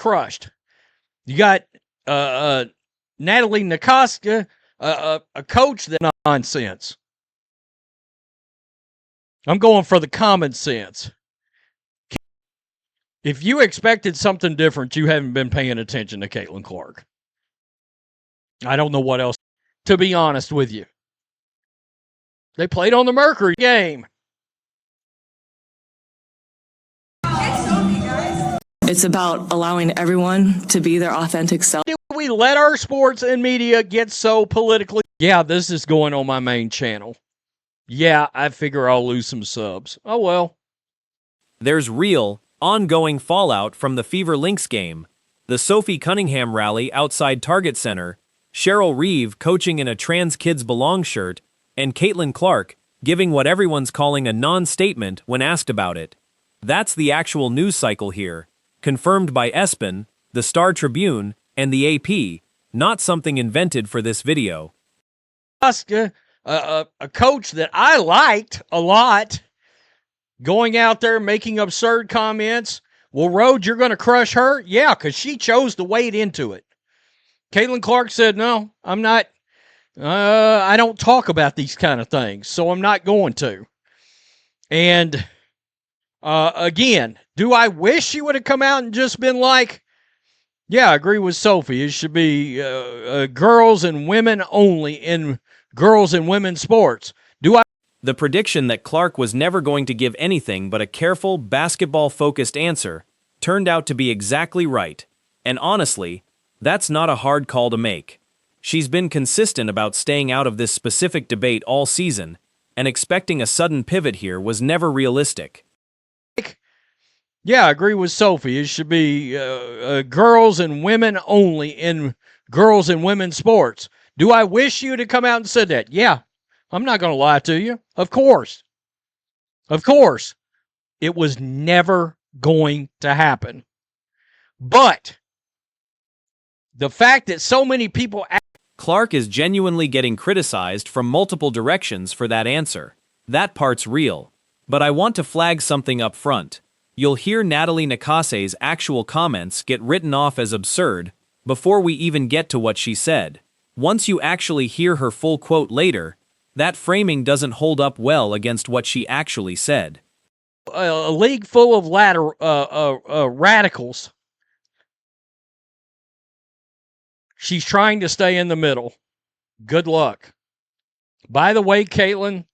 crushed. You got Natalie Nakase, a coach that nonsense. I'm going for the common sense. If you expected something different, you haven't been paying attention to Caitlin Clark. I don't know what else, to be honest with you. They played on the Mercury game. It's about allowing everyone to be their authentic self. Did we let our sports and media get so politically? Yeah, this is going on my main channel. Yeah, I figure I'll lose some subs. Oh, well. There's real, ongoing fallout from the Fever Lynx game, the Sophie Cunningham rally outside Target Center, Cheryl Reeve coaching in a Trans Kids Belong shirt, and Caitlin Clark giving what everyone's calling a non-statement when asked about it. That's the actual news cycle here, confirmed by ESPN, the Star Tribune, and the AP, not something invented for this video. A coach that I liked a lot, going out there making absurd comments. Well, Rhodes, you're going to crush her? Yeah, because she chose to wade into it. Caitlin Clark said, no, I'm not. I don't talk about these kind of things, so I'm not going to. And again, do I wish she would have come out and just been like, yeah, I agree with Sophie. It should be girls and women only in girls and women's sports. The prediction that Clark was never going to give anything but a careful, basketball-focused answer turned out to be exactly right. And honestly, that's not a hard call to make. She's been consistent about staying out of this specific debate all season, and expecting a sudden pivot here was never realistic. Yeah, I agree with Sophie. It should be girls and women only in girls and women's sports. Do I wish you to come out and said that? Yeah, I'm not going to lie to you. Of course. Of course. It was never going to happen. But the fact that so many people... Clark is genuinely getting criticized from multiple directions for that answer. That part's real. But I want to flag something up front. You'll hear Natalie Nakase's actual comments get written off as absurd before we even get to what she said. Once you actually hear her full quote later, that framing doesn't hold up well against what she actually said. A league full of radicals. She's trying to stay in the middle. Good luck. By the way, Caitlin,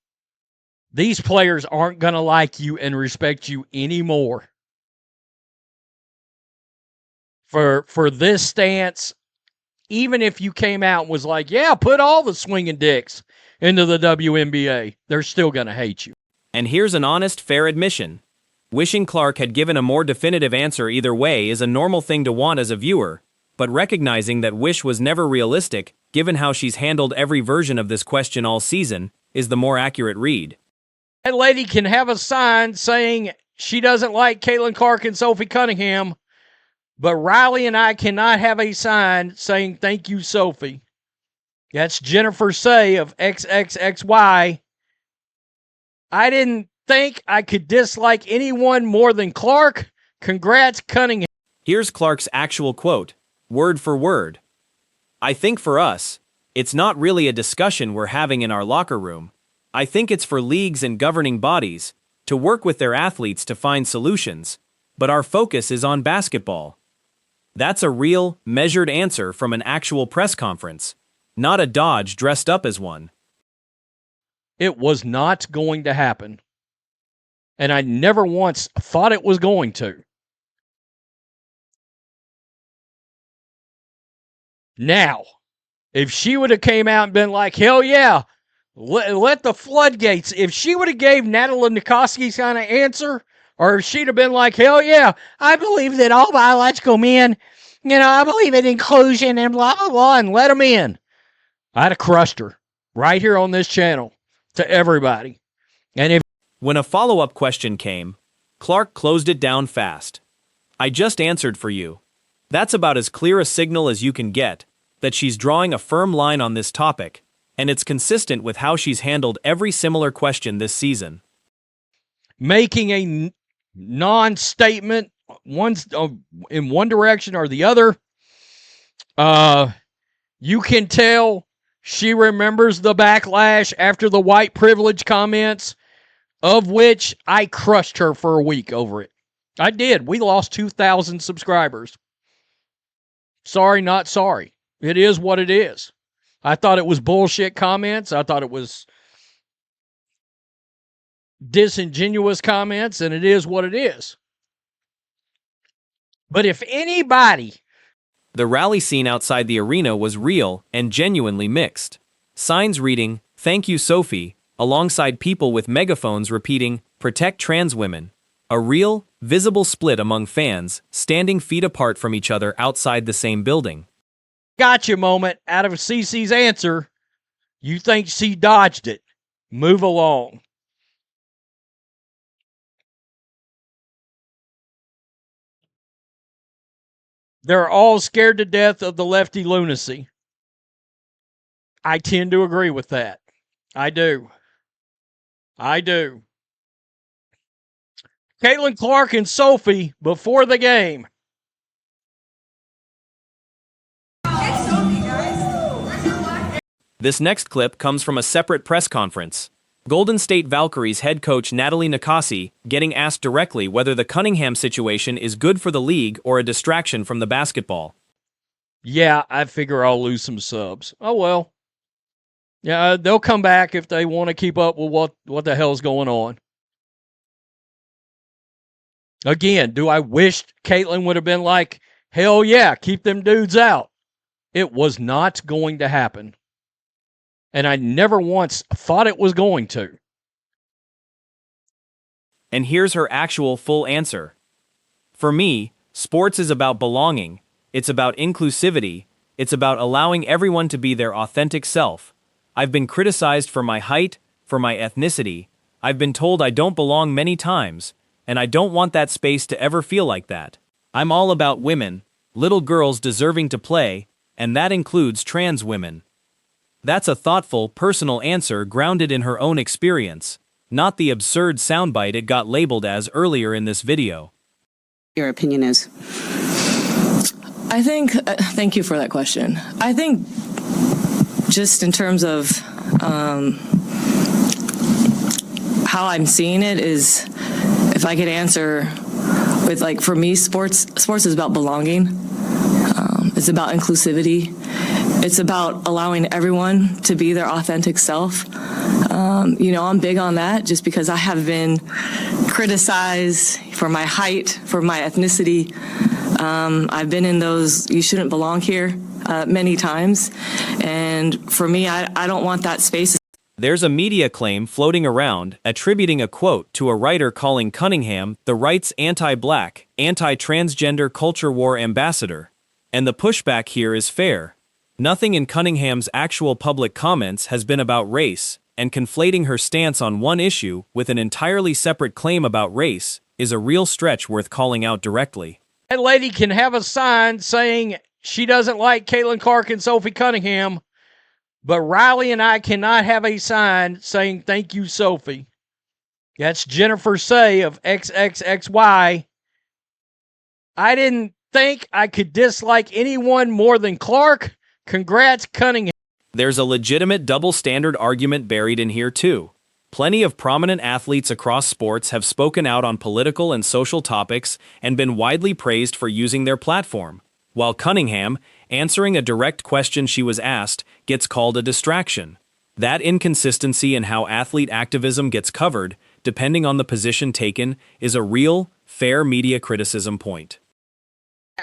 these players aren't going to like you and respect you anymore for this stance. Even if you came out and was like, yeah, put all the swinging dicks into the WNBA, they're still going to hate you. And here's an honest, fair admission. Wishing Clark had given a more definitive answer either way is a normal thing to want as a viewer, but recognizing that wish was never realistic, given how she's handled every version of this question all season, is the more accurate read. That lady can have a sign saying she doesn't like Caitlin Clark and Sophie Cunningham, but Riley and I cannot have a sign saying thank you, Sophie. That's Jennifer Say of XXXY. I didn't think I could dislike anyone more than Clark. Congrats, Cunningham. Here's Clark's actual quote, word for word. I think for us, it's not really a discussion we're having in our locker room. I think it's for leagues and governing bodies to work with their athletes to find solutions, but our focus is on basketball. That's a real, measured answer from an actual press conference, not a Dodge dressed up as one. It was not going to happen. And I never once thought it was going to. Now, if she would have came out and been like, hell yeah, let the floodgates, if she would have gave Natalie Nakase's kind of answer, or if she'd have been like, hell yeah, I believe that all biological men, I believe in inclusion and blah, blah, blah, and let them in. I'd have crushed her right here on this channel to everybody. And if when a follow-up question came, Clark closed it down fast. I just answered for you. That's about as clear a signal as you can get that she's drawing a firm line on this topic, and it's consistent with how she's handled every similar question this season. Making a non-statement one's in one direction or the other. You can tell she remembers the backlash after the white privilege comments, of which I crushed her for a week over it. I did. We lost 2,000 subscribers. Sorry, not sorry. It is what it is. I thought it was bullshit comments. I thought it was disingenuous comments, and it is what it is. But if anybody... The rally scene outside the arena was real and genuinely mixed. Signs reading, "Thank you, Sophie," alongside people with megaphones repeating, "Protect trans women." A real, visible split among fans, standing feet apart from each other outside the same building. Gotcha moment out of Cece's answer. You think she dodged it. Move along. They're all scared to death of the lefty lunacy. I tend to agree with that. I do. Caitlin Clark and Sophie before the game. This next clip comes from a separate press conference. Golden State Valkyries head coach Natalie Nakase getting asked directly whether the Cunningham situation is good for the league or a distraction from the basketball. Yeah, I figure I'll lose some subs. Oh, well. Yeah, they'll come back if they want to keep up with what the hell's going on. Again, do I wish Caitlin would have been like, hell yeah, keep them dudes out? It was not going to happen. And I never once thought it was going to. And here's her actual full answer. For me, sports is about belonging, it's about inclusivity, it's about allowing everyone to be their authentic self. I've been criticized for my height, for my ethnicity, I've been told I don't belong many times, and I don't want that space to ever feel like that. I'm all about women, little girls deserving to play, and that includes trans women. That's a thoughtful, personal answer grounded in her own experience, not the absurd soundbite it got labeled as earlier in this video. Your opinion is? I think, thank you for that question. I think just in terms of how I'm seeing it is, if I could answer with, like, for me, sports is about belonging. It's about inclusivity. It's about allowing everyone to be their authentic self. I'm big on that just because I have been criticized for my height, for my ethnicity. I've been in those "you shouldn't belong here" many times. And for me, I don't want that space. There's a media claim floating around attributing a quote to a writer calling Cunningham the right's anti-black, anti-transgender culture war ambassador. And the pushback here is fair. Nothing in Cunningham's actual public comments has been about race, and conflating her stance on one issue with an entirely separate claim about race is a real stretch worth calling out directly. That lady can have a sign saying she doesn't like Caitlin Clark and Sophie Cunningham, but Riley and I cannot have a sign saying "Thank you, Sophie." That's Jennifer Say of XXXY. I didn't think I could dislike anyone more than Clark. Congrats, Cunningham. There's a legitimate double standard argument buried in here too. Plenty of prominent athletes across sports have spoken out on political and social topics and been widely praised for using their platform, while Cunningham, answering a direct question she was asked, gets called a distraction. That inconsistency in how athlete activism gets covered, depending on the position taken, is a real, fair media criticism point.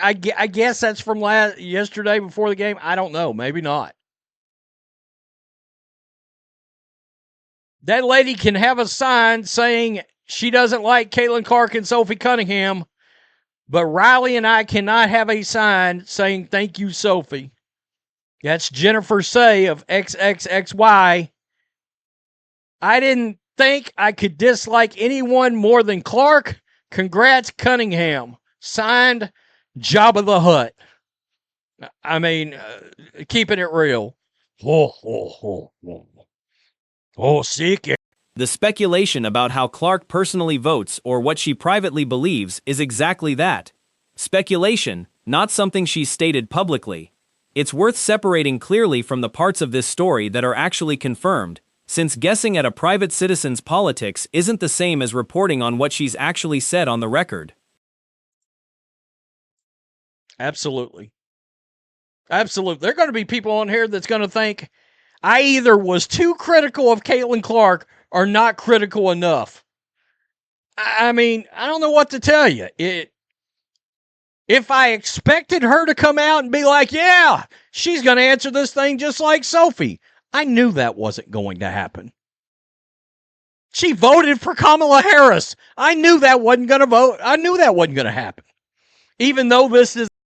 I guess that's from yesterday before the game. I don't know. Maybe not. That lady can have a sign saying she doesn't like Caitlin Clark and Sophie Cunningham, but Riley and I cannot have a sign saying "Thank you, Sophie." That's Jennifer Say of XXXY. I didn't think I could dislike anyone more than Clark. Congrats, Cunningham. Signed, Jabba the Hutt. I mean, keeping it real. Oh, sick. The speculation about how Clark personally votes or what she privately believes is exactly that. Speculation, not something she's stated publicly. It's worth separating clearly from the parts of this story that are actually confirmed, since guessing at a private citizen's politics isn't the same as reporting on what she's actually said on the record. Absolutely. Absolutely. There are going to be people on here that's going to think I either was too critical of Caitlin Clark or not critical enough. I mean, I don't know what to tell you. If I expected her to come out and be like, yeah, she's going to answer this thing just like Sophie, I knew that wasn't going to happen. She voted for Kamala Harris. I knew that wasn't going to happen. Even though this is